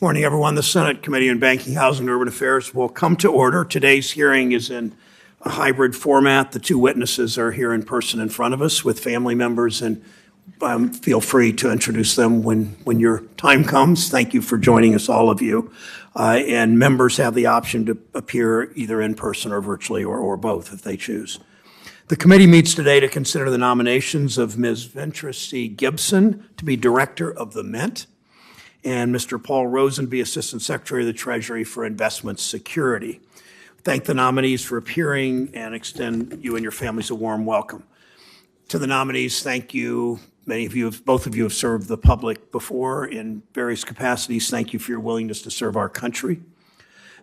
Morning, everyone. The Senate Committee on Banking, Housing, and Urban Affairs will come to order. Today's hearing is in a hybrid format. The two witnesses are here in person in front of us with family members, and feel free to introduce them when your time comes. Thank you for joining us, all of you. And members have the option to appear either in person or virtually or both if they choose. The committee meets today to consider the nominations of Ms. Ventris C. Gibson to be Director of the Mint and Mr. Paul Rosen to be Assistant Secretary of the Treasury for Investment Security. Thank the nominees for appearing and extend you and your families a warm welcome. To the nominees, thank you. Both of you have served the public before in various capacities. Thank you for your willingness to serve our country.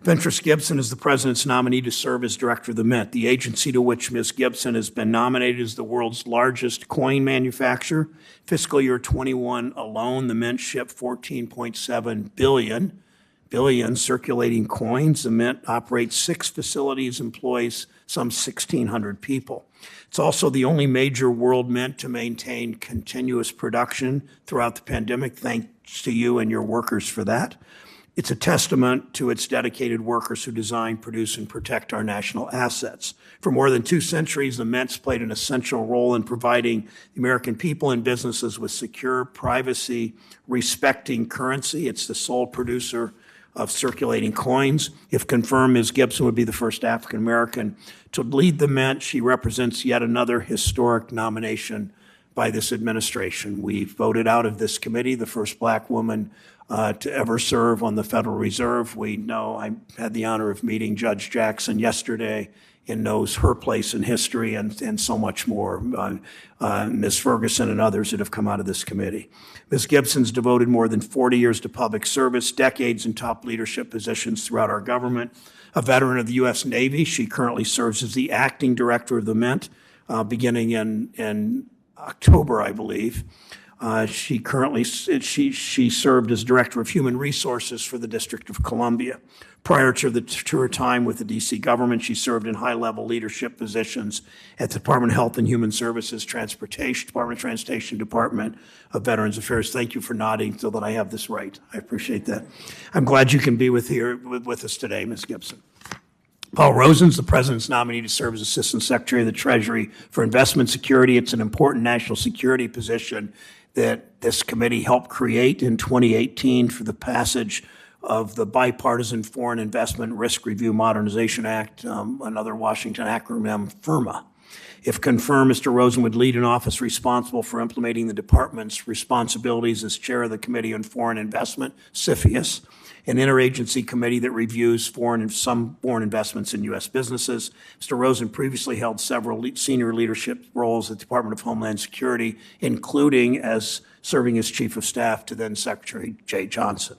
Ventris Gibson is the President's nominee to serve as Director of the Mint. The agency to which Ms. Gibson has been nominated is the world's largest coin manufacturer. Fiscal year 21 alone, the Mint shipped 14.7 billion circulating coins. The Mint operates 6 facilities, employs some 1,600 people. It's also the only major world mint to maintain continuous production throughout the pandemic. Thanks to you and your workers for that. It's a testament to its dedicated workers who design, produce, and protect our national assets. For more than 2 centuries, the Mint's played an essential role in providing the American people and businesses with secure, privacy-respecting currency. It's the sole producer of circulating coins. If confirmed, Ms. Gibson would be the first African-American to lead the Mint. She represents yet another historic nomination by this administration. We voted out of this committee the first black woman to ever serve on the Federal Reserve. We know I had the honor of meeting Judge Jackson yesterday and knows her place in history and so much more. Ms. Ferguson and others that have come out of this committee. Ms. Gibson's devoted more than 40 years to public service, decades in top leadership positions throughout our government. A veteran of the U.S. Navy, she currently serves as the acting director of the Mint, beginning in October, I believe. She served as Director of Human Resources for the District of Columbia. Prior to her time with the D.C. government, she served in high-level leadership positions at the Department of Health and Human Services, Department of Transportation, Department of Veterans Affairs. Thank you for nodding so that I have this right. I appreciate that. I'm glad you can be with us today, Ms. Gibson. Paul Rosen is the President's nominee to serve as Assistant Secretary of the Treasury for Investment Security. It's an important national security position that this committee helped create in 2018 for the passage of the Bipartisan Foreign Investment Risk Review Modernization Act, another Washington acronym, FIRMA. If confirmed, Mr. Rosen would lead an office responsible for implementing the department's responsibilities as chair of the Committee on Foreign Investment, CFIUS, an interagency committee that reviews some foreign investments in U.S. businesses. Mr. Rosen previously held several senior leadership roles at the Department of Homeland Security, including as serving as Chief of Staff to then Secretary Jay Johnson.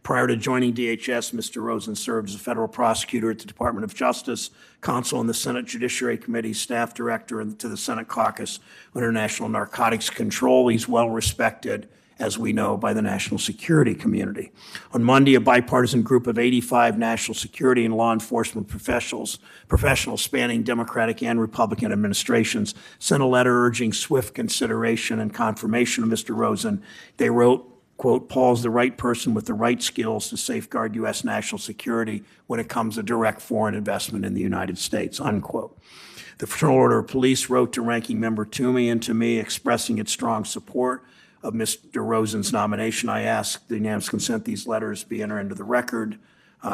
Prior to joining DHS, Mr. Rosen served as a federal prosecutor at the Department of Justice, counsel in the Senate Judiciary Committee, staff director to the Senate Caucus on International Narcotics Control. He's well respected, as we know, by the national security community. On Monday, a bipartisan group of 85 national security and law enforcement professionals spanning Democratic and Republican administrations sent a letter urging swift consideration and confirmation of Mr. Rosen. They wrote, quote, Paul's the right person with the right skills to safeguard U.S. national security when it comes to direct foreign investment in the United States, unquote. The Fraternal Order of Police wrote to Ranking Member Toomey and to me expressing its strong support of Mr. Rosen's nomination. I ask the unanimous consent these letters be entered into the record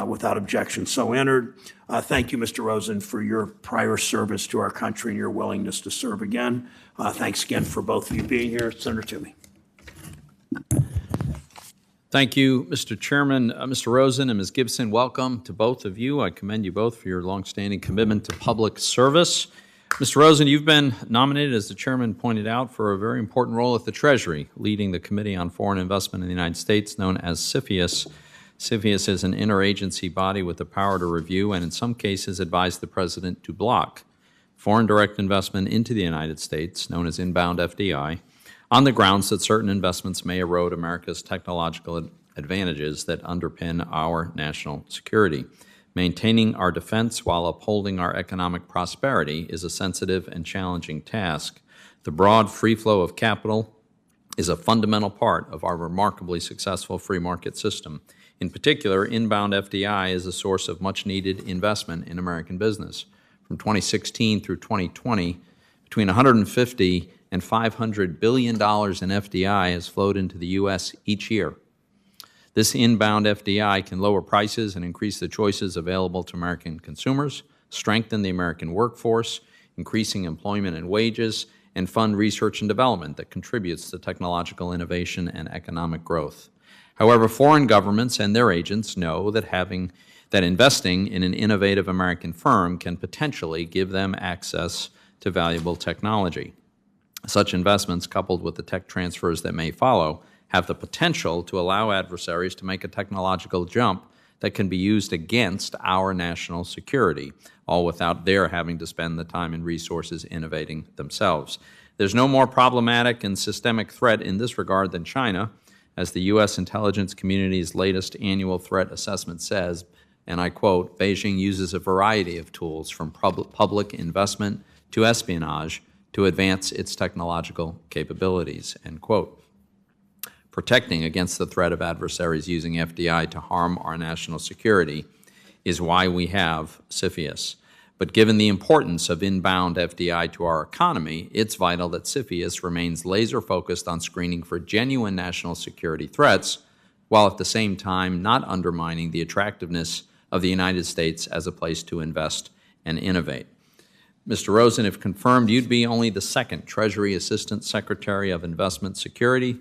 without objection. So entered. Thank you, Mr. Rosen, for your prior service to our country and your willingness to serve again. Thanks again for both of you being here. Senator Toomey. Thank you, Mr. Chairman. Mr. Rosen and Ms. Gibson, welcome to both of you. I commend you both for your longstanding commitment to public service. Mr. Rosen, you've been nominated, as the chairman pointed out, for a very important role at the Treasury, leading the Committee on Foreign Investment in the United States, known as CFIUS. CFIUS is an interagency body with the power to review and, in some cases, advise the president to block foreign direct investment into the United States, known as inbound FDI, on the grounds that certain investments may erode America's technological advantages that underpin our national security. Maintaining our defense while upholding our economic prosperity is a sensitive and challenging task. The broad free flow of capital is a fundamental part of our remarkably successful free market system. In particular, inbound FDI is a source of much-needed investment in American business. From 2016 through 2020, between 150 and $500 billion in FDI has flowed into the U.S. each year. This inbound FDI can lower prices and increase the choices available to American consumers, strengthen the American workforce, increasing employment and wages, and fund research and development that contributes to technological innovation and economic growth. However, foreign governments and their agents know that investing in an innovative American firm can potentially give them access to valuable technology. Such investments, coupled with the tech transfers that may follow, have the potential to allow adversaries to make a technological jump that can be used against our national security, all without their having to spend the time and resources innovating themselves. There's no more problematic and systemic threat in this regard than China, as the U.S. intelligence community's latest annual threat assessment says, and I quote, "Beijing uses a variety of tools from public investment to espionage to advance its technological capabilities," end quote. Protecting against the threat of adversaries using FDI to harm our national security is why we have CFIUS. But given the importance of inbound FDI to our economy, it's vital that CFIUS remains laser-focused on screening for genuine national security threats, while at the same time not undermining the attractiveness of the United States as a place to invest and innovate. Mr. Rosen, if confirmed, you'd be only the second Treasury Assistant Secretary of Investment Security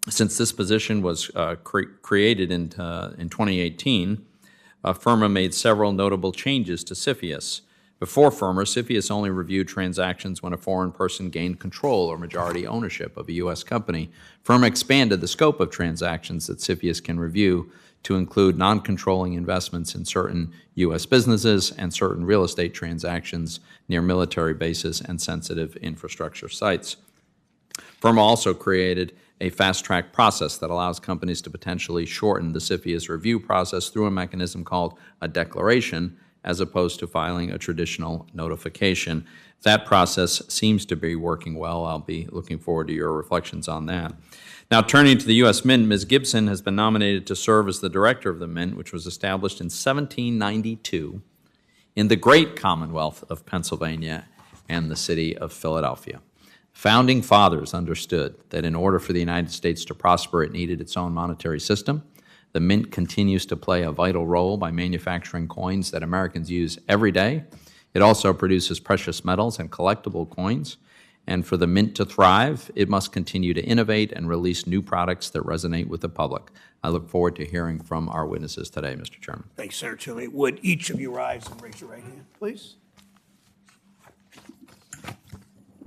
since this position was created in 2018. FIRMA made several notable changes to CFIUS. Before FIRMA, CFIUS only reviewed transactions when a foreign person gained control or majority ownership of a U.S. company. FIRMA expanded the scope of transactions that CFIUS can review to include non-controlling investments in certain U.S. businesses and certain real estate transactions near military bases and sensitive infrastructure sites. FIRMA also created a fast-track process that allows companies to potentially shorten the CFIUS review process through a mechanism called a declaration, as opposed to filing a traditional notification. That process seems to be working well. I'll be looking forward to your reflections on that. Now, turning to the U.S. Mint, Ms. Gibson has been nominated to serve as the director of the Mint, which was established in 1792 in the great Commonwealth of Pennsylvania and the city of Philadelphia. Founding fathers understood that in order for the United States to prosper, it needed its own monetary system. The Mint continues to play a vital role by manufacturing coins that Americans use every day. It also produces precious metals and collectible coins. And for the Mint to thrive, it must continue to innovate and release new products that resonate with the public. I look forward to hearing from our witnesses today, Mr. Chairman. Thanks, Senator Toomey. Would each of you rise and raise your right hand, please?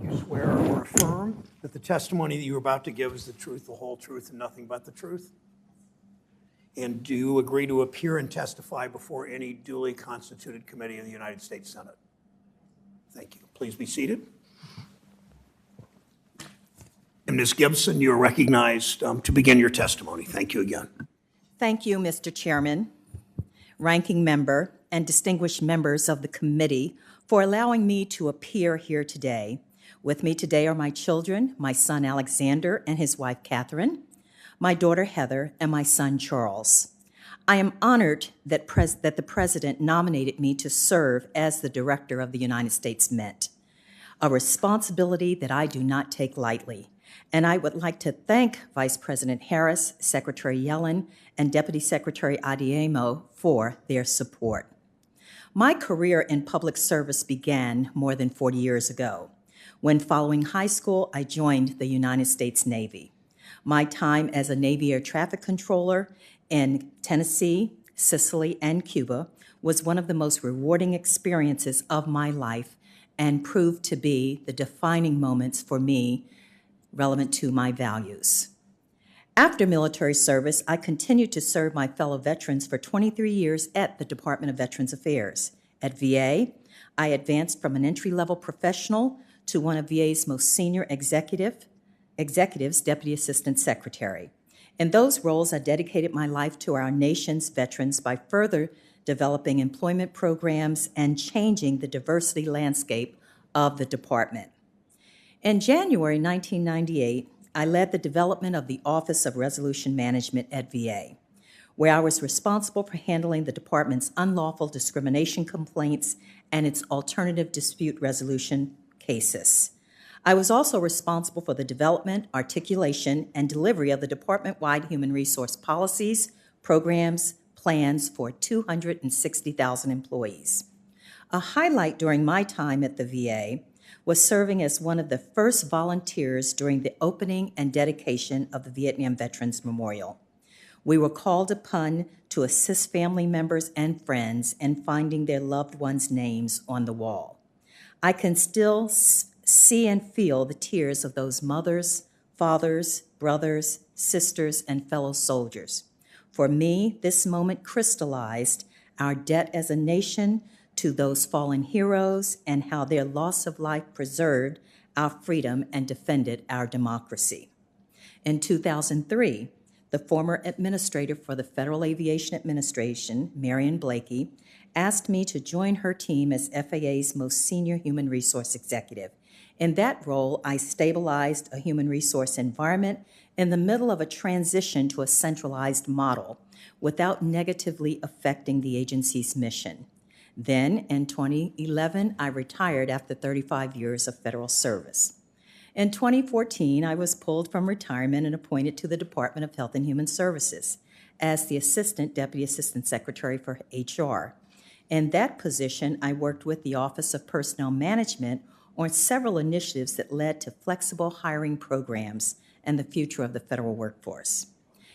You swear or affirm that the testimony that you're about to give is the truth, the whole truth, and nothing but the truth? And do you agree to appear and testify before any duly constituted committee of the United States Senate? Thank you. Please be seated. And Ms. Gibson, you are recognized to begin your testimony. Thank you again. Thank you, Mr. Chairman, ranking member, and distinguished members of the committee for allowing me to appear here today. With me today are my children, my son Alexander and his wife Catherine, my daughter Heather, and my son Charles. I am honored that the President nominated me to serve as the Director of the United States Mint, a responsibility that I do not take lightly. And I would like to thank Vice President Harris, Secretary Yellen, and Deputy Secretary Adeyemo for their support. My career in public service began more than 40 years ago. When following high school, I joined the United States Navy. My time as a Navy air traffic controller in Tennessee, Sicily, and Cuba was one of the most rewarding experiences of my life and proved to be the defining moments for me relevant to my values. After military service, I continued to serve my fellow veterans for 23 years at the Department of Veterans Affairs. At VA, I advanced from an entry-level professional to one of VA's most senior executives, Deputy Assistant Secretary. In those roles, I dedicated my life to our nation's veterans by further developing employment programs and changing the diversity landscape of the department. In January 1998, I led the development of the Office of Resolution Management at VA, where I was responsible for handling the department's unlawful discrimination complaints and its alternative dispute resolution cases. I was also responsible for the development, articulation, and delivery of the department-wide human resource policies, programs, plans for 260,000 employees. A highlight during my time at the VA was serving as one of the first volunteers during the opening and dedication of the Vietnam Veterans Memorial. We were called upon to assist family members and friends in finding their loved ones' names on the wall. I can still see and feel the tears of those mothers, fathers, brothers, sisters, and fellow soldiers. For me, this moment crystallized our debt as a nation to those fallen heroes and how their loss of life preserved our freedom and defended our democracy. In 2003, the former administrator for the Federal Aviation Administration, Marion Blakey, asked me to join her team as FAA's most senior human resource executive. In that role, I stabilized a human resource environment in the middle of a transition to a centralized model without negatively affecting the agency's mission. Then, in 2011, I retired after 35 years of federal service. In 2014, I was pulled from retirement and appointed to the Department of Health and Human Services as the Deputy Assistant Secretary for HR. In that position, I worked with the Office of Personnel Management on several initiatives that led to flexible hiring programs and the future of the federal workforce.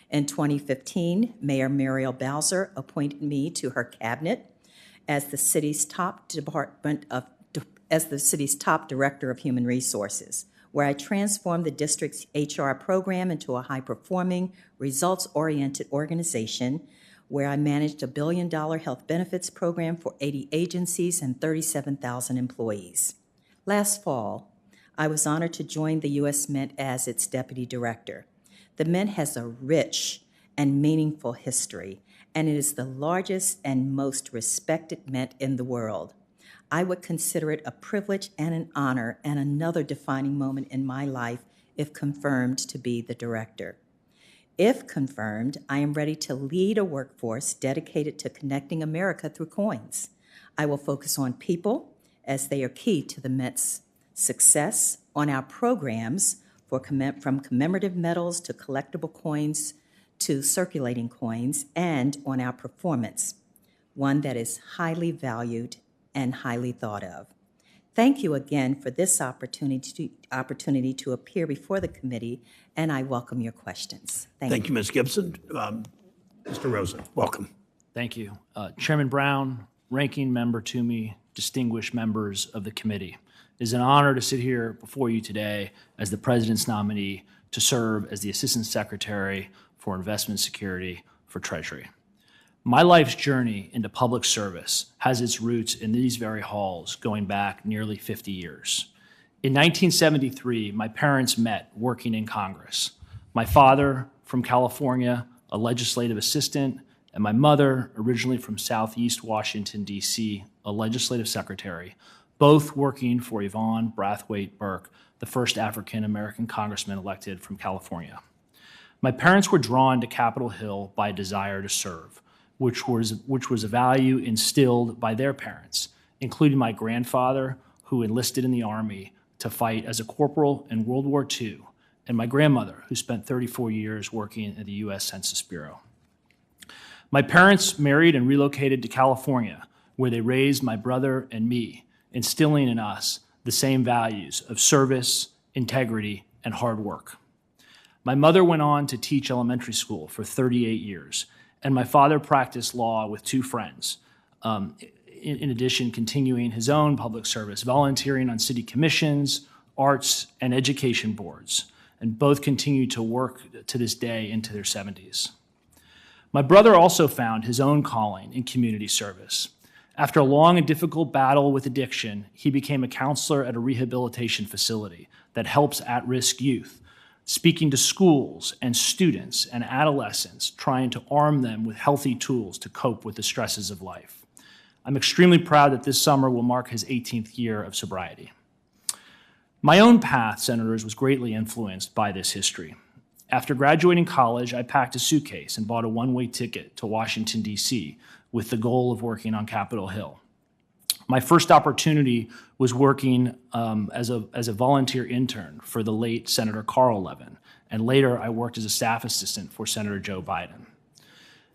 In 2015, Mayor Muriel Bowser appointed me to her cabinet as the city's top Director of Human Resources, where I transformed the district's HR program into a high-performing, results-oriented organization where I managed a $1 billion health benefits program for 80 agencies and 37,000 employees. Last fall, I was honored to join the U.S. Mint as its Deputy Director. The Mint has a rich and meaningful history, and it is the largest and most respected mint in the world. I would consider it a privilege and an honor and another defining moment in my life if confirmed to be the director. If confirmed, I am ready to lead a workforce dedicated to connecting America through coins. I will focus on people, as they are key to the Mint's success, on our programs from commemorative medals to collectible coins to circulating coins, and on our performance, one that is highly valued and highly thought of. Thank you again for this opportunity to appear before the committee, and I welcome your questions. Thank you, Ms. Gibson. Mr. Rosen, welcome. Thank you. Chairman Brown, Ranking Member Toomey, distinguished members of the committee. It is an honor to sit here before you today as the President's nominee to serve as the Assistant Secretary for Investment Security for Treasury. My life's journey into public service has its roots in these very halls going back nearly 50 years. In 1973, my parents met working in Congress. My father, from California, a legislative assistant, and my mother, originally from Southeast Washington, D.C., a legislative secretary, both working for Yvonne Brathwaite Burke, the first African-American congressman elected from California. My parents were drawn to Capitol Hill by a desire to serve, which was a value instilled by their parents, including my grandfather, who enlisted in the Army to fight as a corporal in World War II, and my grandmother, who spent 34 years working at the U.S. Census Bureau. My parents married and relocated to California, where they raised my brother and me, instilling in us the same values of service, integrity, and hard work. My mother went on to teach elementary school for 38 years, and my father practiced law with two friends, in addition continuing his own public service, volunteering on city commissions, arts, and education boards, and both continue to work to this day into their 70s. My brother also found his own calling in community service. After a long and difficult battle with addiction, he became a counselor at a rehabilitation facility that helps at-risk youth, speaking to schools and students and adolescents, trying to arm them with healthy tools to cope with the stresses of life. I'm extremely proud that this summer will mark his 18th year of sobriety. My own path, Senators, was greatly influenced by this history. After graduating college, I packed a suitcase and bought a one-way ticket to Washington, D.C., with the goal of working on Capitol Hill. My first opportunity was working as a volunteer intern for the late Senator Carl Levin, and later I worked as a staff assistant for Senator Joe Biden.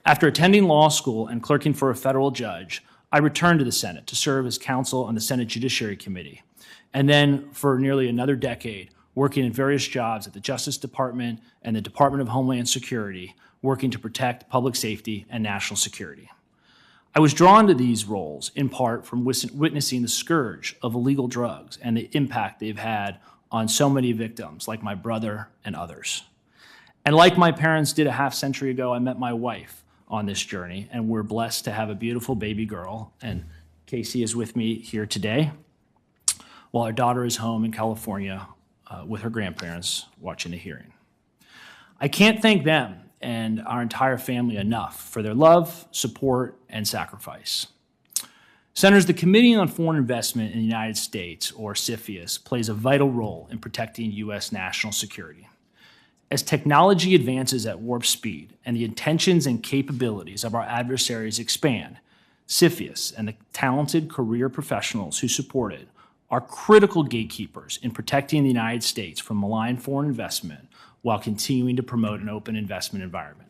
After attending law school and clerking for a federal judge, I returned to the Senate to serve as counsel on the Senate Judiciary Committee, and then for nearly another decade, working in various jobs at the Justice Department and the Department of Homeland Security, working to protect public safety and national security. I was drawn to these roles in part from witnessing the scourge of illegal drugs and the impact they've had on so many victims, like my brother and others. And like my parents did a half century ago, I met my wife on this journey, and we're blessed to have a beautiful baby girl. And Casey is with me here today, while our daughter is home in California with her grandparents watching the hearing. I can't thank them and our entire family enough for their love, support, and sacrifice. Senators, the Committee on Foreign Investment in the United States, or CFIUS, plays a vital role in protecting U.S. national security. As technology advances at warp speed and the intentions and capabilities of our adversaries expand, CFIUS and the talented career professionals who support it are critical gatekeepers in protecting the United States from malign foreign investment while continuing to promote an open investment environment.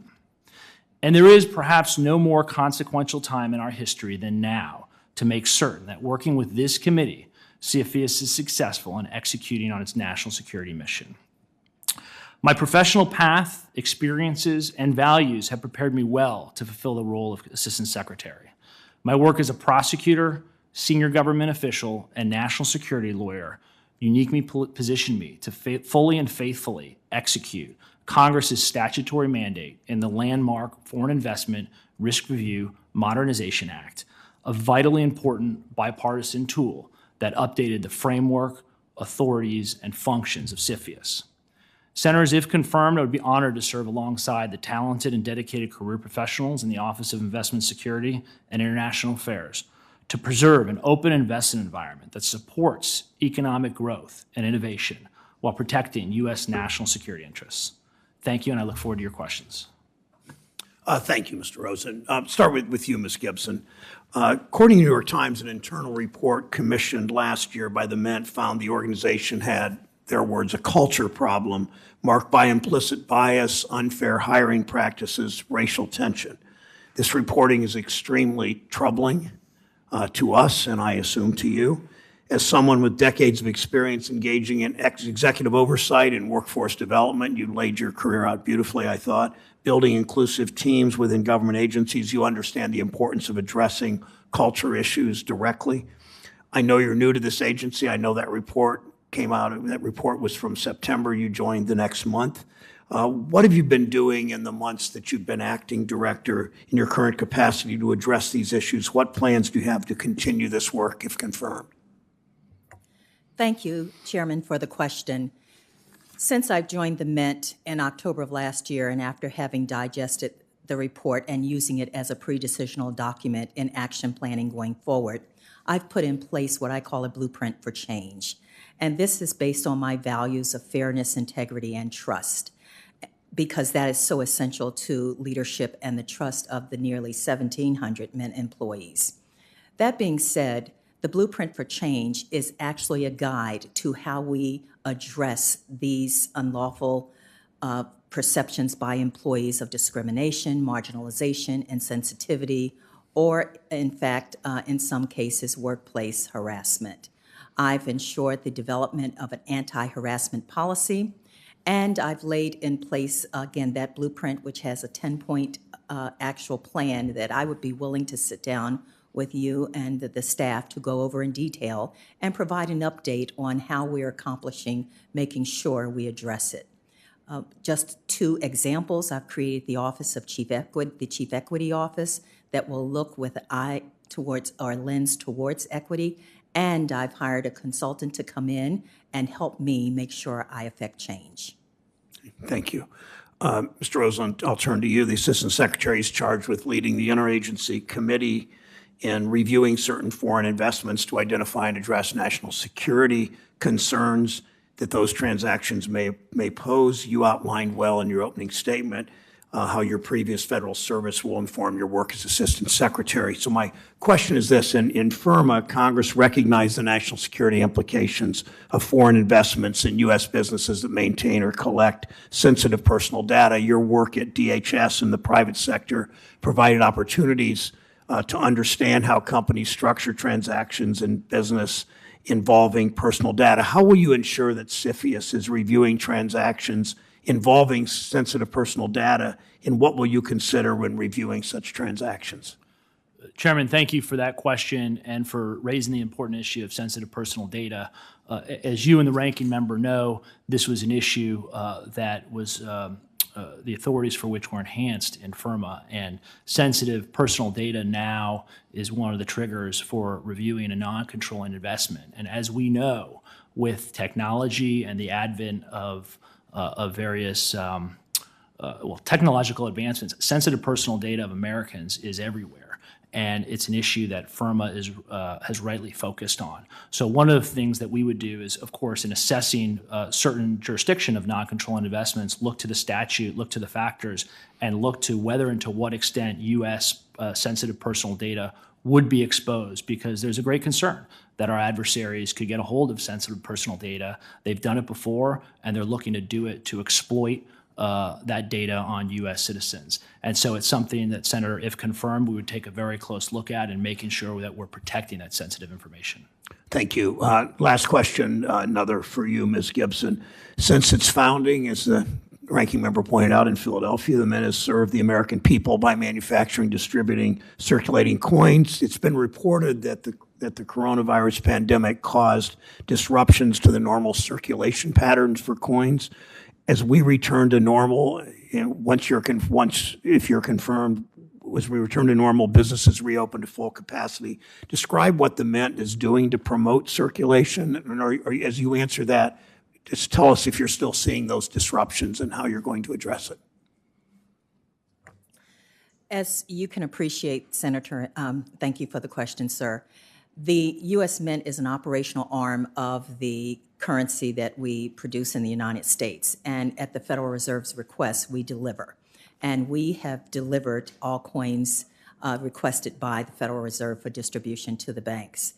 And there is perhaps no more consequential time in our history than now to make certain that working with this committee, CFIUS is successful in executing on its national security mission. My professional path, experiences, and values have prepared me well to fulfill the role of Assistant Secretary. My work as a prosecutor, senior government official, and national security lawyer uniquely positioned me to fully and faithfully execute Congress's statutory mandate in the landmark Foreign Investment Risk Review Modernization Act, a vitally important bipartisan tool that updated the framework, authorities, and functions of CFIUS. Senators, if confirmed, I would be honored to serve alongside the talented and dedicated career professionals in the Office of Investment Security and International Affairs to preserve an open investment environment that supports economic growth and innovation while protecting U.S. national security interests. Thank you, and I look forward to your questions. Thank you, Mr. Rosen. Start with you, Ms. Gibson. According to New York Times, an internal report commissioned last year by the Mint found the organization had, their words, a culture problem marked by implicit bias, unfair hiring practices, racial tension. This reporting is extremely troubling to us, and I assume to you. As someone with decades of experience engaging in executive oversight and workforce development, you laid your career out beautifully, I thought. Building inclusive teams within government agencies, you understand the importance of addressing culture issues directly. I know you're new to this agency. I know that report came out. That report was from September. You joined the next month. What have you been doing in the months that you've been acting director in your current capacity to address these issues? What plans do you have to continue this work if confirmed? Thank you, Chairman, for the question. Since I've joined the Mint in October of last year, and after having digested the report and using it as a pre-decisional document in action planning going forward, I've put in place what I call a blueprint for change. And this is based on my values of fairness, integrity, and trust, because that is so essential to leadership and the trust of the nearly 1,700 Mint employees. That being said, the Blueprint for Change is actually a guide to how we address these unlawful perceptions by employees of discrimination, marginalization, insensitivity, or in fact, in some cases, workplace harassment. I've ensured the development of an anti-harassment policy, and I've laid in place, again, that blueprint, which has a 10-point actual plan that I would be willing to sit down with you and the staff to go over in detail and provide an update on how we're accomplishing making sure we address it. Just two examples, I've created the Office of Chief Equity, the Chief Equity Office, that will look with an eye towards, or lens towards equity, and I've hired a consultant to come in and help me make sure I affect change. Thank you. Mr. Rosen, I'll turn to you. The Assistant Secretary is charged with leading the interagency committee in reviewing certain foreign investments to identify and address national security concerns that those transactions may pose. You outlined well in your opening statement how your previous federal service will inform your work as Assistant Secretary. So my question is this: in FIRMA, Congress recognized the national security implications of foreign investments in U.S. businesses that maintain or collect sensitive personal data. Your work at DHS and the private sector provided opportunities to understand how companies structure transactions in business involving personal data. How will you ensure that CFIUS is reviewing transactions involving sensitive personal data, and what will you consider when reviewing such transactions? Chairman, thank you for that question and for raising the important issue of sensitive personal data. As you and the ranking member know, this was an issue that was the authorities for which were enhanced in FIRMA, and sensitive personal data now is one of the triggers for reviewing a non-controlling investment. And as we know, with technology and the advent of various technological advancements, sensitive personal data of Americans is everywhere. And it's an issue that FIRMA has rightly focused on. So one of the things that we would do is, of course, in assessing certain jurisdiction of non-controlling investments, look to the statute, look to the factors, and look to whether and to what extent U.S. Sensitive personal data would be exposed, because there's a great concern that our adversaries could get a hold of sensitive personal data. They've done it before, and they're looking to do it to exploit that data on U.S. citizens. And so it's something that, Senator, if confirmed, we would take a very close look at and making sure that we're protecting that sensitive information. Thank you. Last question, another for you, Ms. Gibson. Since its founding, as the ranking member pointed out, in Philadelphia, the Mint has served the American people by manufacturing, distributing, circulating coins. It's been reported that the coronavirus pandemic caused disruptions to the normal circulation patterns for coins. As we return to normal, if you're confirmed, as we return to normal, businesses reopen to full capacity. Describe what the Mint is doing to promote circulation, and as you answer that, just tell us if you're still seeing those disruptions and how you're going to address it. As you can appreciate, Senator, thank you for the question, sir. The U.S. Mint is an operational arm of the currency that we produce in the United States. And at the Federal Reserve's request, we deliver. And we have delivered all coins requested by the Federal Reserve for distribution to the banks.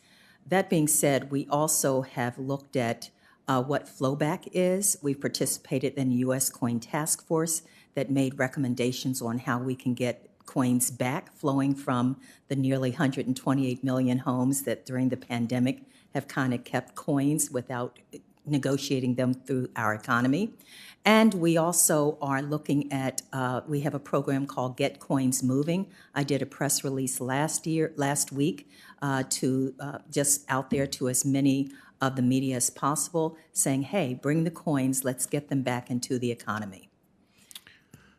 That being said, we also have looked at what flowback is. We've participated in the U.S. Coin Task Force that made recommendations on how we can get coins back flowing from the nearly 128 million homes that during the pandemic have kind of kept coins without negotiating them through our economy. And we also are looking at, we have a program called Get Coins Moving. I did a press release last week to just out there to as many of the media as possible, saying, hey, bring the coins, let's get them back into the economy.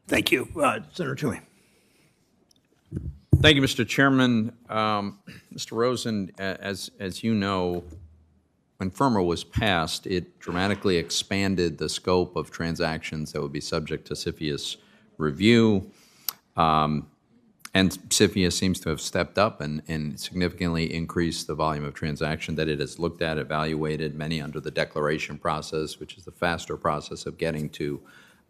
Thank you. Senator Toomey. Thank you, Mr. Chairman. Mr. Rosen, as you know, when FIRMA was passed, it dramatically expanded the scope of transactions that would be subject to CFIUS review. And CFIUS seems to have stepped up and significantly increased the volume of transaction that it has looked at, evaluated, many under the declaration process, which is the faster process of getting to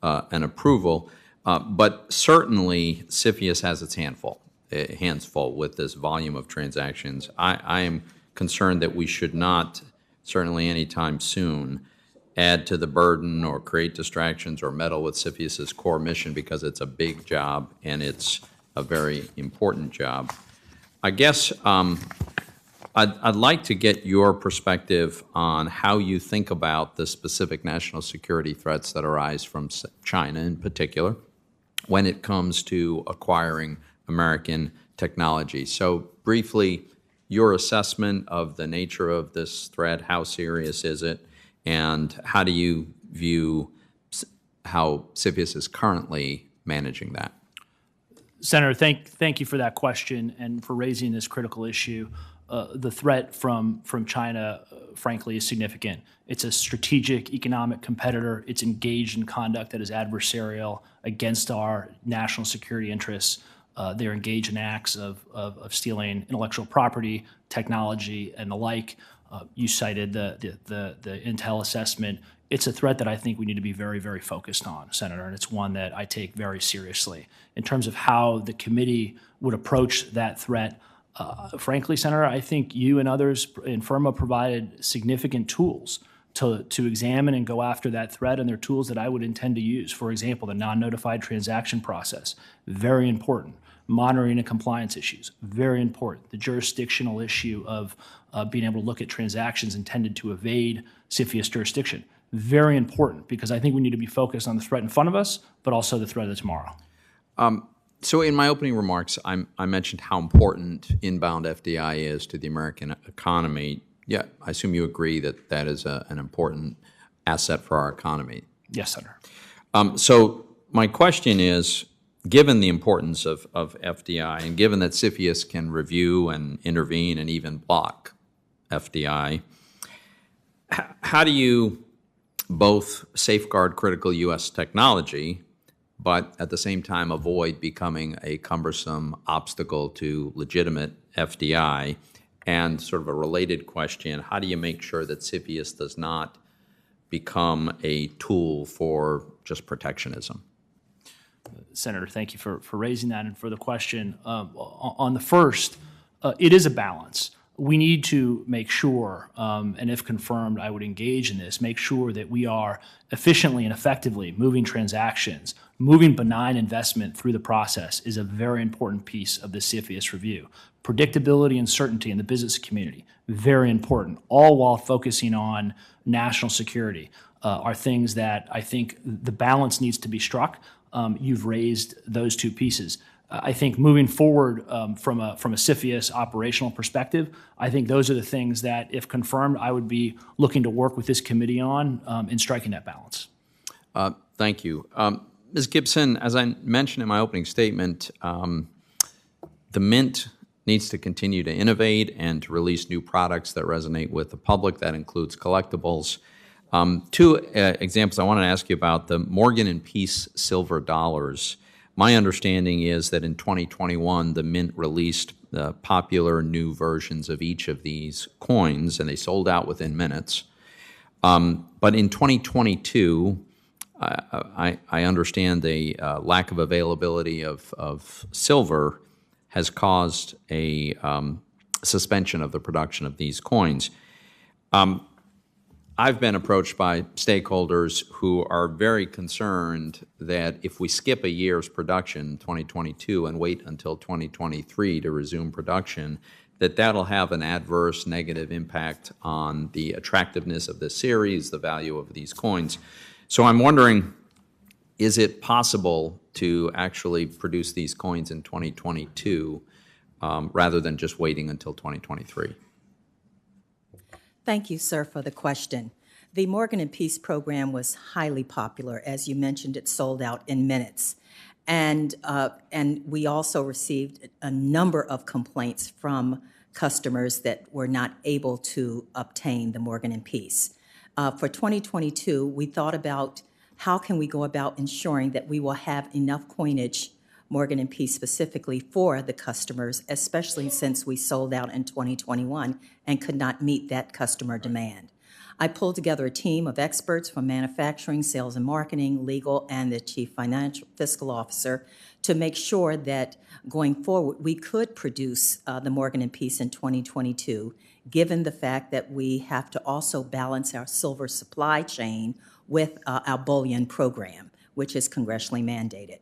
an approval. But certainly, CFIUS has its hands full with this volume of transactions. I am concerned that we should not, certainly anytime soon, add to the burden or create distractions or meddle with CFIUS's core mission, because it's a big job and it's a very important job. I guess I'd like to get your perspective on how you think about the specific national security threats that arise from China in particular when it comes to acquiring American technology. So briefly, your assessment of the nature of this threat, how serious is it, and how do you view how CFIUS is currently managing that? Senator, thank you for that question and for raising this critical issue. The threat from China, frankly, is significant. It's a strategic economic competitor. It's engaged in conduct that is adversarial against our national security interests. they're engaged in acts of stealing intellectual property, technology, and the like. You cited the Intel assessment. It's a threat that I think we need to be very, very focused on, Senator, and it's one that I take very seriously. In terms of how the committee would approach that threat, frankly, Senator, I think you and others in FIRMA provided significant tools to examine and go after that threat, and they're tools that I would intend to use. For example, the non-notified transaction process, very important. Monitoring and compliance issues, very important. The jurisdictional issue of being able to look at transactions intended to evade CFIUS jurisdiction, very important, because I think we need to be focused on the threat in front of us, but also the threat of tomorrow. So in my opening remarks, I mentioned how important inbound FDI is to the American economy. Yeah, I assume you agree that that is an important asset for our economy. Yes, Senator. So my question is, given the importance of FDI and given that CFIUS can review and intervene and even block FDI, how do you both safeguard critical U.S. technology but at the same time avoid becoming a cumbersome obstacle to legitimate FDI? And sort of a related question, how do you make sure that CFIUS does not become a tool for just protectionism? Senator, thank you for raising that and for the question. On the first, it is a balance. We need to make sure, and if confirmed, I would engage in this, make sure that we are efficiently and effectively moving transactions. Moving benign investment through the process is a very important piece of the CFIUS review. Predictability and certainty in the business community, very important, all while focusing on national security, are things that I think the balance needs to be struck. You've raised those two pieces. I think moving forward from a CFIUS operational perspective, I think those are the things that, if confirmed, I would be looking to work with this committee on in striking that balance. Thank you. Ms. Gibson, as I mentioned in my opening statement, the Mint needs to continue to innovate and to release new products that resonate with the public. That includes collectibles. Two examples I wanted to ask you about: the Morgan & Peace silver dollars. My understanding is that in 2021, the Mint released popular new versions of each of these coins, and they sold out within minutes. But in 2022, I understand the lack of availability of silver has caused a suspension of the production of these coins. I've been approached by stakeholders who are very concerned that if we skip a year's production, 2022, and wait until 2023 to resume production, that that'll have an adverse negative impact on the attractiveness of the series, the value of these coins. So I'm wondering, is it possible to actually produce these coins in 2022 rather than just waiting until 2023? Thank you, sir, for the question. The Morgan & Peace program was highly popular. As you mentioned, it sold out in minutes. And we also received a number of complaints from customers that were not able to obtain the Morgan & Peace. For 2022, we thought about how can we go about ensuring that we will have enough coinage, Morgan & Peace specifically, for the customers, especially since we sold out in 2021 and could not meet that customer demand. I pulled together a team of experts from manufacturing, sales and marketing, legal, and the chief financial fiscal officer to make sure that going forward we could produce the Morgan & Peace in 2022, given the fact that we have to also balance our silver supply chain with our bullion program, which is congressionally mandated.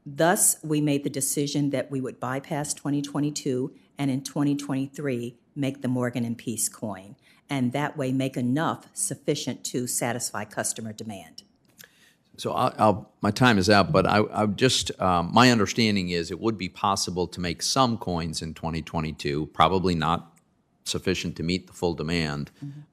Thus, we made the decision that we would bypass 2022 and in 2023 make the Morgan & Peace coin, and that way make enough sufficient to satisfy customer demand. So my time is out, but I just, my understanding is it would be possible to make some coins in 2022, probably not sufficient to meet the full demand,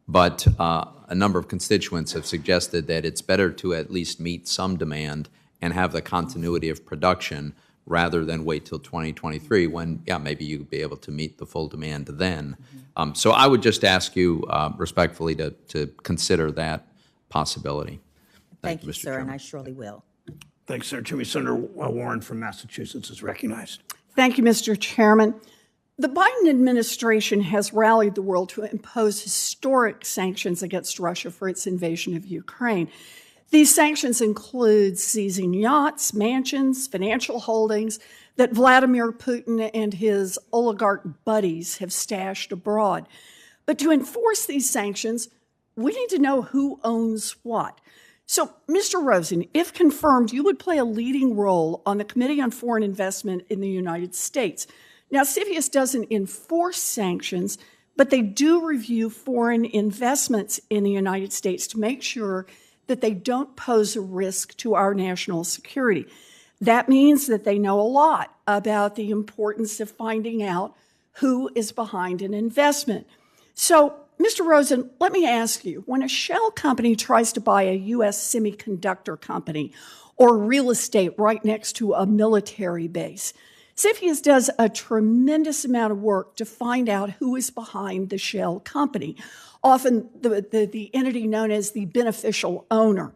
but a number of constituents have suggested that it's better to at least meet some demand and have the continuity of production rather than wait till 2023 when, yeah, maybe you'd be able to meet the full demand then. So I would just ask you respectfully to consider that possibility. Thank you, Mr. sir, Chairman. and I surely will. Thanks, Senator Toomey. Senator Warren from Massachusetts is recognized. Thank you, Mr. Chairman. The Biden administration has rallied the world to impose historic sanctions against Russia for its invasion of Ukraine. These sanctions include seizing yachts, mansions, financial holdings that Vladimir Putin and his oligarch buddies have stashed abroad. But to enforce these sanctions, we need to know who owns what. So, Mr. Rosen, if confirmed, you would play a leading role on the Committee on Foreign Investment in the United States. Now, CFIUS doesn't enforce sanctions, but they do review foreign investments in the United States to make sure that they don't pose a risk to our national security. That means that they know a lot about the importance of finding out who is behind an investment. So, Mr. Rosen, let me ask you, when a shell company tries to buy a U.S. semiconductor company or real estate right next to a military base, CFIUS does a tremendous amount of work to find out who is behind the shell company, often the entity known as the beneficial owner.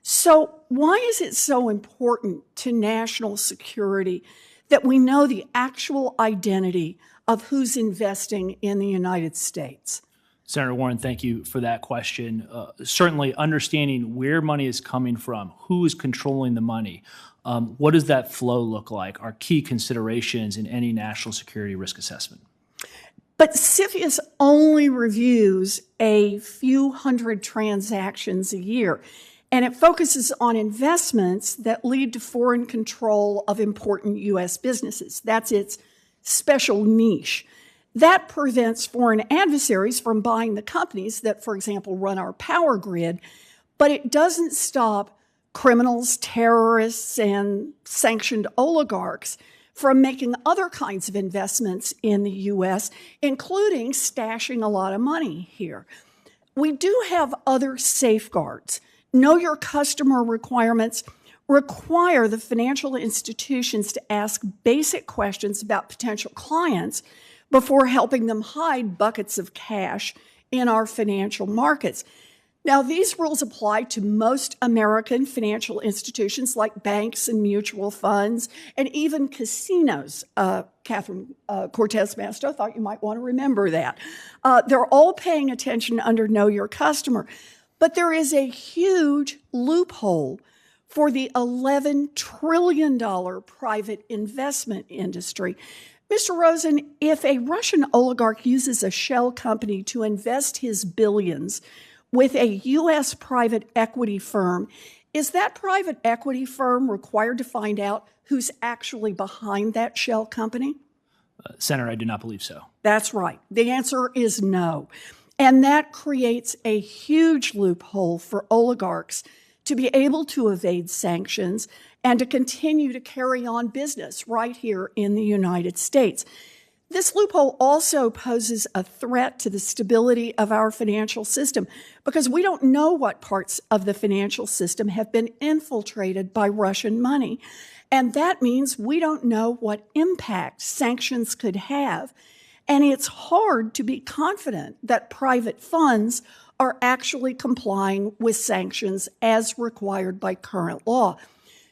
So why is it so important to national security that we know the actual identity of who's investing in the United States? Senator Warren, thank you for that question. Certainly understanding where money is coming from, who is controlling the money, what does that flow look like, are key considerations in any national security risk assessment. But CFIUS only reviews a few hundred transactions a year, and it focuses on investments that lead to foreign control of important U.S. businesses. That's its special niche. That prevents foreign adversaries from buying the companies that, for example, run our power grid, but it doesn't stop criminals, terrorists, and sanctioned oligarchs from making other kinds of investments in the U.S., including stashing a lot of money here. We do have other safeguards. Know your customer requirements require the financial institutions to ask basic questions about potential clients before helping them hide buckets of cash in our financial markets. Now, these rules apply to most American financial institutions like banks and mutual funds and even casinos. Catherine Cortez Masto, I thought you might want to remember that. They're all paying attention under Know Your Customer. But there is a huge loophole for the $11 trillion private investment industry. Mr. Rosen, if a Russian oligarch uses a shell company to invest his billions with a U.S. private equity firm, is that private equity firm required to find out who's actually behind that shell company? Senator, I do not believe so. That's right. The answer is no. And that creates a huge loophole for oligarchs to be able to evade sanctions and to continue to carry on business right here in the United States. This loophole also poses a threat to the stability of our financial system because we don't know what parts of the financial system have been infiltrated by Russian money. And that means we don't know what impact sanctions could have. And it's hard to be confident that private funds are actually complying with sanctions as required by current law.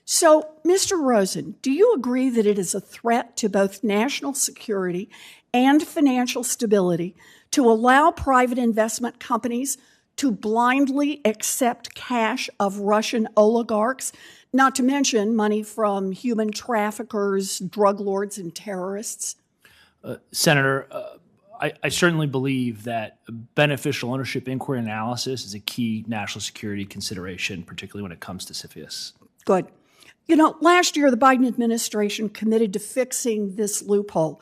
So, Mr. Rosen, do you agree that it is a threat to both national security and financial stability to allow private investment companies to blindly accept cash of Russian oligarchs, not to mention money from human traffickers, drug lords, and terrorists? Senator, I certainly believe that beneficial ownership inquiry analysis is a key national security consideration, particularly when it comes to CFIUS. Good. You know, last year, the Biden administration committed to fixing this loophole,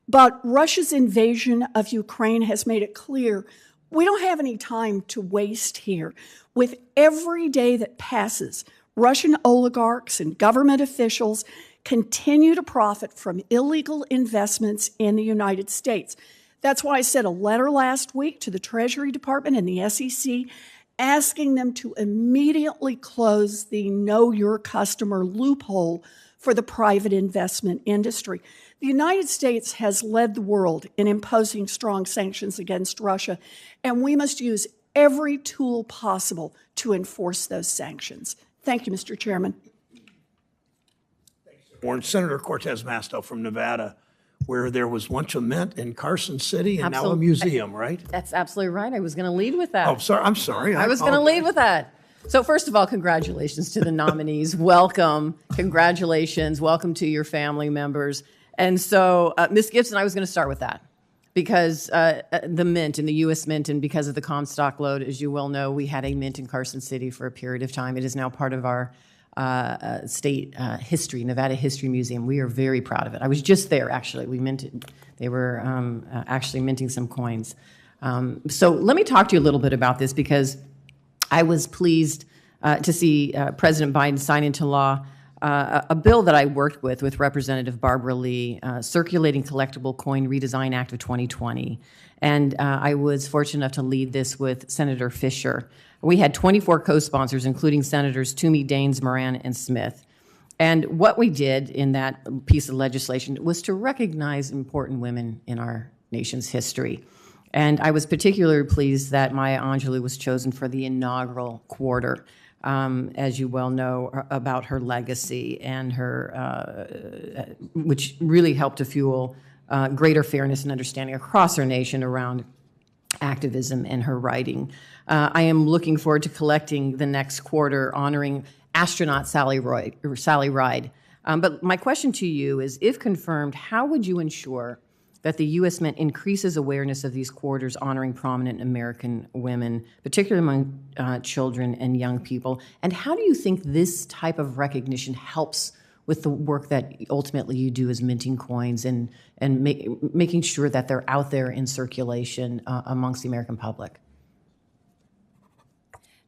but Russia's invasion of Ukraine has made it clear we don't have any time to waste here. With every day that passes, Russian oligarchs and government officials continue to profit from illegal investments in the United States. That's why I sent a letter last week to the Treasury Department and the SEC asking them to immediately close the Know Your Customer loophole for the private investment industry. The United States has led the world in imposing strong sanctions against Russia, and we must use every tool possible to enforce those sanctions. Thank you, Mr. Chairman. Warren, Senator Cortez Masto from Nevada, where there was once a mint in Carson City and now a Absolutely. museum, right? That's absolutely right. I was going to lead with that. Oh, sorry. I'm sorry. I was going to lead with that. So first of all, congratulations to the nominees. Welcome. Congratulations. Welcome to your family members. And so, Ms. Gibson, I was going to start with that because the mint in the U.S. Mint, and because of the Comstock load, as you well know, we had a mint in Carson City for a period of time. It is now part of our state history, Nevada History Museum. We are very proud of it. I was just there, actually. They were actually minting some coins. So let me talk to you a little bit about this because I was pleased to see President Biden sign into law a bill that I worked with Representative Barbara Lee, Circulating Collectible Coin Redesign Act of 2020. And I was fortunate enough to lead this with Senator Fisher. We had 24 co-sponsors, including Senators Toomey, Daines, Moran, and Smith. And what we did in that piece of legislation was to recognize important women in our nation's history. And I was particularly pleased that Maya Angelou was chosen for the inaugural quarter. As you well know, about her legacy and her, which really helped to fuel greater fairness and understanding across our nation around activism and her writing. I am looking forward to collecting the next quarter honoring astronaut Sally Ride. But my question to you is, if confirmed, how would you ensure that the U.S. Mint increases awareness of these quarters honoring prominent American women, particularly among children and young people? And how do you think this type of recognition helps with the work that ultimately you do as minting coins and making sure that they're out there in circulation amongst the American public?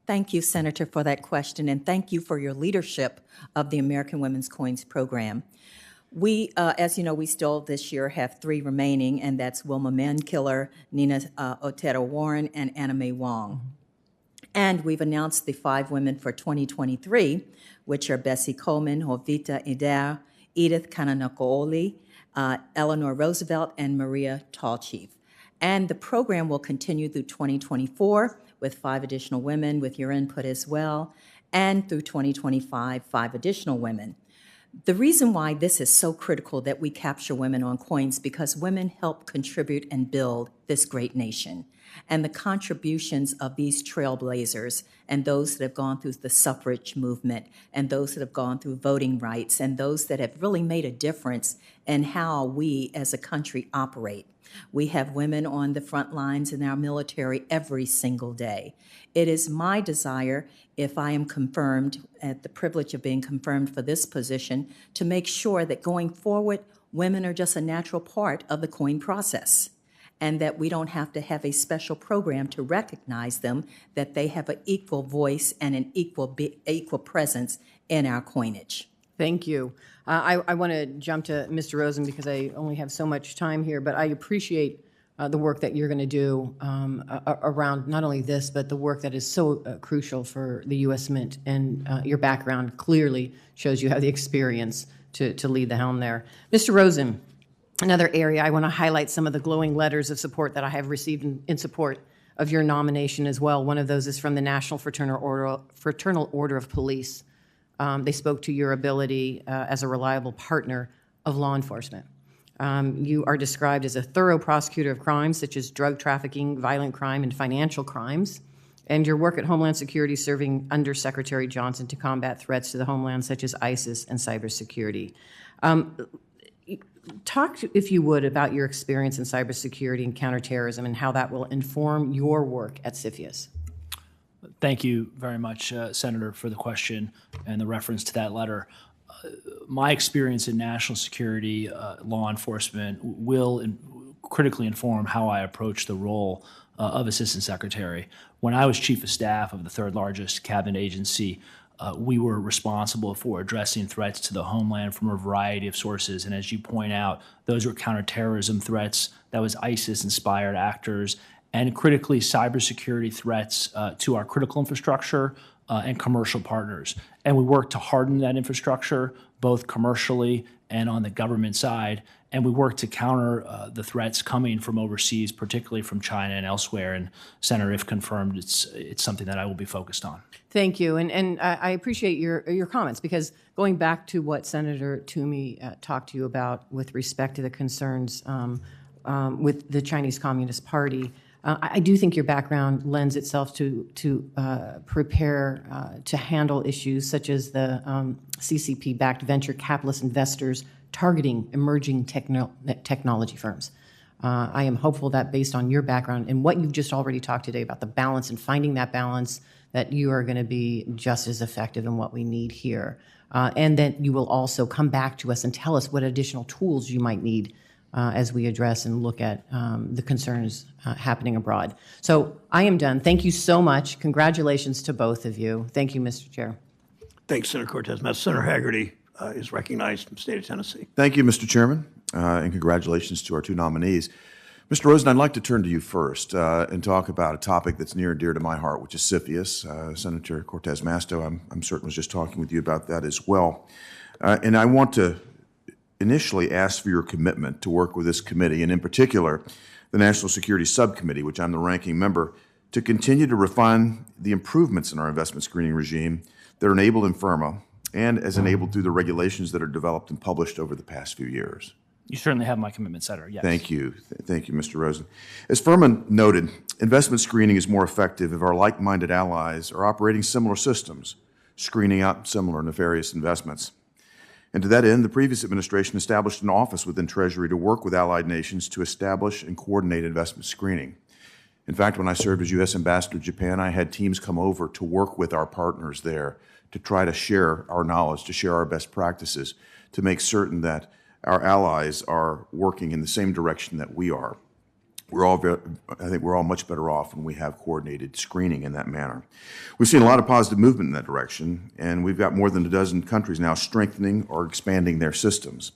Thank you, Senator, for that question, and thank you for your leadership of the American Women's Coins Program. We, as you know, we still this year have 3 remaining, and that's Wilma Mankiller, Nina Otero Warren, and Anna Mae Wong. And we've announced the 5 women for 2023, which are Bessie Coleman, Jovita Ider, Edith Kananakooli, Eleanor Roosevelt, and Maria Tallchief. And the program will continue through 2024 with 5 additional women with your input as well, and through 2025, 5 additional women. The reason why this is so critical that we capture women on coins because women help contribute and build this great nation. And the contributions of these trailblazers and those that have gone through the suffrage movement and those that have gone through voting rights and those that have really made a difference in how we as a country operate. We have women on the front lines in our military every single day. It is my desire, if I am confirmed, at the privilege of being confirmed for this position, to make sure that going forward, women are just a natural part of the coin process, and that we don't have to have a special program to recognize them, that they have an equal voice and an equal presence in our coinage. Thank you. I want to jump to Mr. Rosen because I only have so much time here, but I appreciate the work that you're going to do around not only this, but the work that is so crucial for the U.S. Mint. And your background clearly shows you have the experience to lead the helm there. Mr. Rosen, another area I want to highlight some of the glowing letters of support that I have received in support of your nomination as well. One of those is from the National Fraternal Order of Police. They spoke to your ability as a reliable partner of law enforcement. You are described as a thorough prosecutor of crimes such as drug trafficking, violent crime, and financial crimes, and your work at Homeland Security serving under Secretary Johnson to combat threats to the homeland such as ISIS and cybersecurity. Talk, if you would, about your experience in cybersecurity and counterterrorism and how that will inform your work at CFIUS. Thank you very much, Senator, for the question and the reference to that letter. My experience in national security, law enforcement, will critically inform how I approach the role of Assistant Secretary. When I was Chief of Staff of the 3rd largest cabinet agency, we were responsible for addressing threats to the homeland from a variety of sources. And as you point out, those were counterterrorism threats. That was ISIS-inspired actors, and critically cybersecurity threats to our critical infrastructure and commercial partners. And we worked to harden that infrastructure, both commercially and on the government side. and we work to counter the threats coming from overseas, particularly from China and elsewhere. And Senator, if confirmed, it's something that I will be focused on. Thank you, and I appreciate your comments, because going back to what Senator Toomey talked to you about with respect to the concerns with the Chinese Communist Party, I do think your background lends itself to prepare to handle issues such as the CCP-backed venture capitalist investors targeting emerging technology firms. I am hopeful that based on your background and what you've just already talked today about the balance and finding that balance, that you are going to be just as effective in what we need here. And that you will also come back to us and tell us what additional tools you might need as we address and look at the concerns happening abroad. So I am done. Thank you so much. Congratulations to both of you. Thank you, Mr. Chair. Thanks, Senator Cortez. Now, Senator Haggerty is recognized from the state of Tennessee. Thank you, Mr. Chairman, and congratulations to our two nominees. Mr. Rosen, I'd like to turn to you first and talk about a topic that's near and dear to my heart, which is CFIUS. Senator Cortez Masto, I'm certain, was just talking with you about that as well. And I want to initially ask for your commitment to work with this committee, and in particular, the National Security Subcommittee, which I'm the ranking member, to continue to refine the improvements in our investment screening regime that are enabled in FIRMA and as enabled through the regulations that are developed and published over the past few years. You certainly have my commitment, Senator. Yes. Thank you. Thank you, Mr. Rosen. As FIRMA noted, investment screening is more effective if our like-minded allies are operating similar systems, screening out similar nefarious investments. And to that end, the previous administration established an office within Treasury to work with allied nations to establish and coordinate investment screening. In fact, when I served as U.S. Ambassador to Japan, I had teams come over to work with our partners there to try to share our knowledge, to share our best practices, to make certain that our allies are working in the same direction that we are. I think we're all much better off when we have coordinated screening in that manner. We've seen a lot of positive movement in that direction, and we've got more than a dozen countries now strengthening or expanding their systems.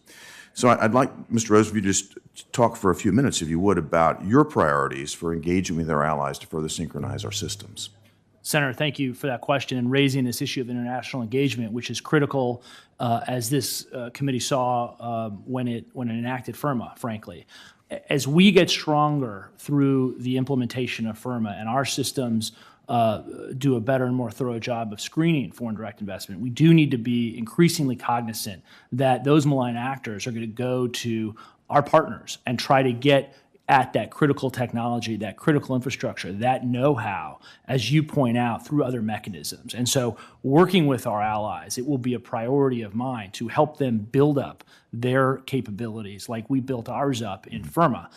So I'd like, Mr. Rosen, if you just talk for a few minutes, if you would, about your priorities for engaging with our allies to further synchronize our systems. Senator, thank you for that question and raising this issue of international engagement, which is critical, as this committee saw when it enacted FIRMA, frankly. As we get stronger through the implementation of FIRMA and our systems do a better and more thorough job of screening foreign direct investment, we do need to be increasingly cognizant that those malign actors are going to go to our partners and try to get at that critical technology, that critical infrastructure, that know-how, as you point out, through other mechanisms. And so working with our allies, it will be a priority of mine to help them build up their capabilities like we built ours up in FIRMA.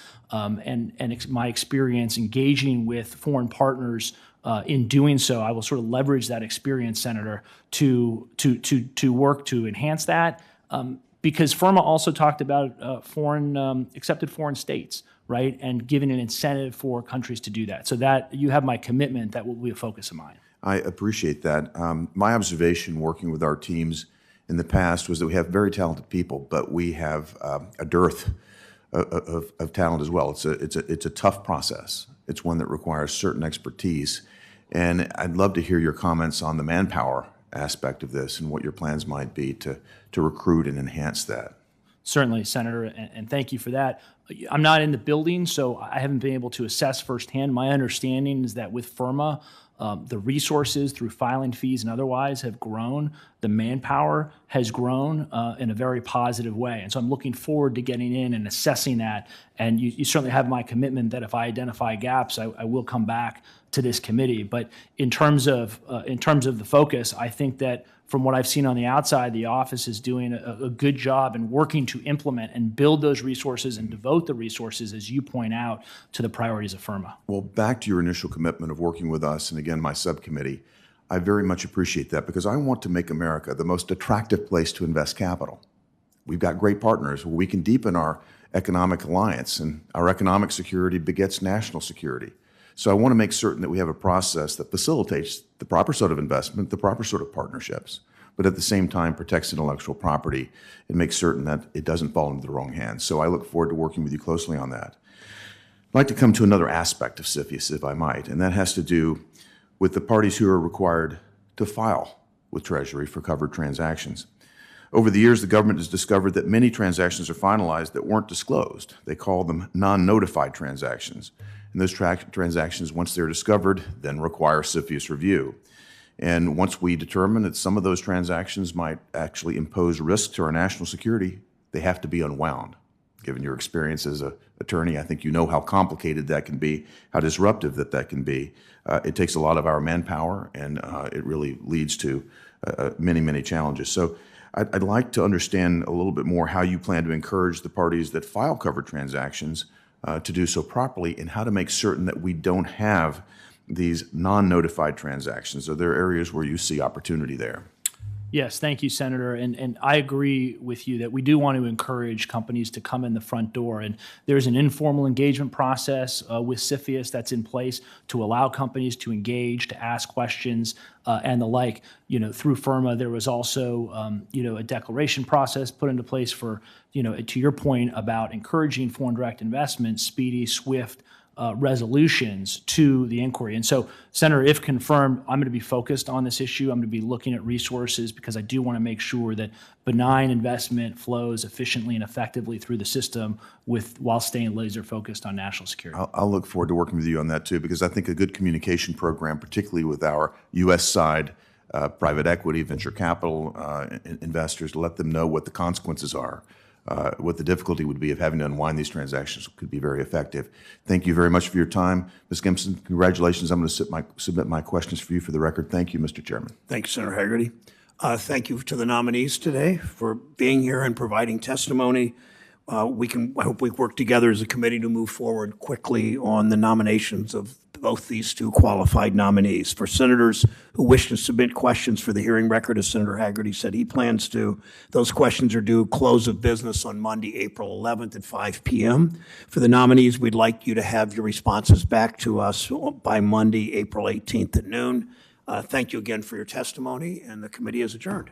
My experience engaging with foreign partners in doing so, I will sort of leverage that experience, Senator, to work to enhance that. Because FIRMA also talked about accepted foreign states, right, and giving an incentive for countries to do that. So that you have my commitment that will be a focus of mine. I appreciate that. My observation working with our teams in the past was that we have very talented people, but we have a dearth of talent as well. It's a tough process. It's one that requires certain expertise. And I'd love to hear your comments on the manpower aspect of this and what your plans might be to recruit and enhance that. Certainly, Senator, and thank you for that. I'm not in the building, so I haven't been able to assess firsthand. My understanding is that with FIRMA, the resources through filing fees and otherwise have grown. The manpower has grown in a very positive way. And so I'm looking forward to getting in and assessing that. And you certainly have my commitment that if I identify gaps, I will come back to this committee. But in terms of the focus, I think that from what I've seen on the outside, the office is doing a good job in working to implement and build those resources and devote the resources, as you point out, to the priorities of FIRMA. Well, back to your initial commitment of working with us, and again, my subcommittee, I very much appreciate that because I want to make America the most attractive place to invest capital. We've got great partners where we can deepen our economic alliance, and our economic security begets national security. So I want to make certain that we have a process that facilitates the proper sort of investment, the proper sort of partnerships, but at the same time protects intellectual property and makes certain that it doesn't fall into the wrong hands. So I look forward to working with you closely on that. I'd like to come to another aspect of CFIUS, if I might, and that has to do with the parties who are required to file with Treasury for covered transactions. Over the years, the government has discovered that many transactions are finalized that weren't disclosed. They call them non-notified transactions. And those transactions, once they're discovered, then require CFIUS review. And once we determine that some of those transactions might actually impose risk to our national security, they have to be unwound. Given your experience as an attorney, I think you know how complicated that can be, how disruptive that can be. It takes a lot of our manpower, and it really leads to many, many challenges. So I'd like to understand a little bit more how you plan to encourage the parties that file covered transactions to do so properly, and how to make certain that we don't have these non-notified transactions. Are there areas where you see opportunity there? Yes, thank you, Senator. And I agree with you that we do want to encourage companies to come in the front door. And there's an informal engagement process with CFIUS that's in place to allow companies to engage, to ask questions, and the like. Through FIRMA, there was also, a declaration process put into place for, to your point about encouraging foreign direct investment, speedy, swift, resolutions to the inquiry. And so, Senator, if confirmed, I'm going to be focused on this issue. I'm going to be looking at resources because I do want to make sure that benign investment flows efficiently and effectively through the system while staying laser focused on national security. I'll look forward to working with you on that too, because I think a good communication program, particularly with our U.S. side, private equity, venture capital investors, to let them know what the consequences are. What the difficulty would be of having to unwind these transactions could be very effective. Thank you very much for your time. Ms. Gibson, congratulations. I'm going to submit my questions for you for the record. Thank you, Mr. Chairman. Thank you, Senator Hagerty. Thank you to the nominees today for being here and providing testimony. I hope we work together as a committee to move forward quickly on the nominations of both these two qualified nominees. For senators who wish to submit questions for the hearing record, as Senator Hagerty said he plans to, those questions are due close of business on Monday, April 11th at 5 p.m. For the nominees, we'd like you to have your responses back to us by Monday, April 18th at noon. Thank you again for your testimony, and the committee is adjourned.